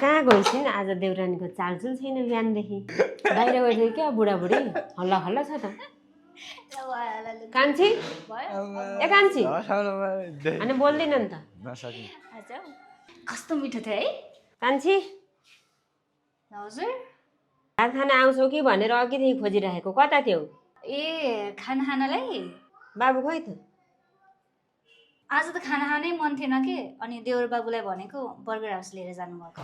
कहाँ गइसिन् आज देउरानीको चालचुल छैन बिहानदेखि बाहिर गइसक्यो क्या बुढाबुढी हल्ला हल्ला छ त कान्छी ए कान्छी अनि बोल्दैन नि त कस्तो मिठो थियो है कान्छी हजुर भात खान आउँछौ कि भनेर अघिदेखि खोजिरहेको कता थियौ ए खाना खानलाई बाबु खोइ त आज त खाना खानै मन थिएन के अनि देवर बाबुलाई भनेको बर्गर हाउस लिएर जानुभएको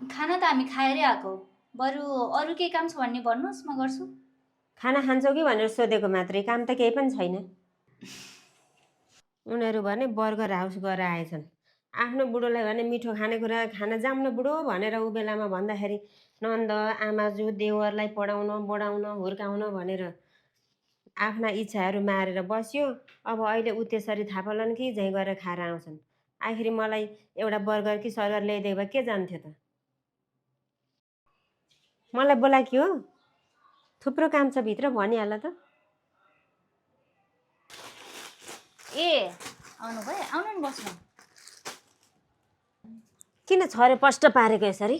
खाना त हामी खाएरै आएको बरु अरू केही काम छ भन्ने भन्नुहोस् म गर्छु खाना खान्छौ कि भनेर सोधेको मात्रै काम त केही पनि छैन उनीहरू भने बर्गर हाउस गएर आएछन् आफ्नो बुढोलाई भने मिठो खानेकुरा खान जाउँ न बुढो भनेर ऊ बेलामा भन्दाखेरि नन्द आमाजु देवरलाई पढाउन बढाउन हुर्काउन भनेर आफ्ना इच्छाहरू मारेर बस्यो अब अहिले ऊ त्यसरी थाहा पाउलान् कि झैँ गरेर खाएर आउँछन् आखिर मलाई एउटा बर्गर कि सर्गर ल्याइदिए भए के जान्थ्यो त मलाई बोलाकी हो थुप्रो काम छ भित्र भनिहाल त ए आउनु भयो आउनु नि बस्नु किन छरे पष्ट पारेको यसरी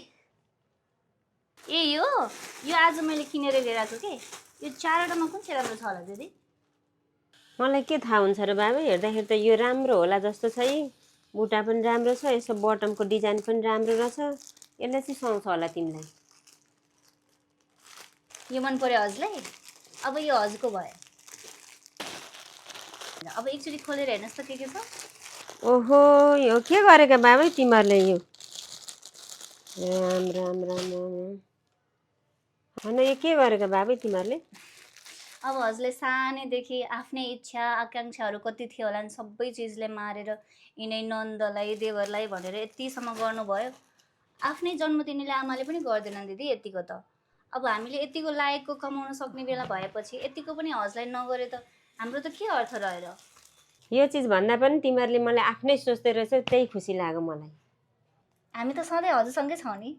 ए यो आज मैले किनेर लिएर आएको के यो 4वटामा कुन चाहिँ राम्रो छ होला दिदी मलाई के थाहा हुन्छ र बाबा हेर्दाखेरि त यो राम्रो होला जस्तो छ है बुट्टा पनि राम्रो छ यसो बटमको डिजाइन पनि राम्रो रहेछ यसले चाहिँ सुहाउँछ होला तिमीलाई यो मन पर्यो हजुरलाई अब यो हजुरको भयो अब एकचोटि खोलेर हेर्नुहोस् त के छ ओहो यो के गरेका बाबा तिमीहरूले यो राम राम राम होइन यो के गरेका बाबा तिमीहरूले अब हजुरले सानैदेखि आफ्नै इच्छा आकाङ्क्षाहरू कति थियो होला नि सबै चिजले मारेर यिनै नन्दलाई देवरलाई भनेर यतिसम्म गर्नुभयो आफ्नै जन्मदिनले आमाले पनि गर्दैनन् दिदी यतिको त अब हामीले यतिको लायकको कमाउन सक्ने बेला भएपछि यतिको पनि हजुरलाई नगरे त हाम्रो त के अर्थ रहेर यो चिज भन्दा पनि तिमीहरूले मलाई आफ्नै सोच्दै रहेछौ त्यही खुसी लाग्यो मलाई हामी त सधैँ हजुरसँगै छौँ नि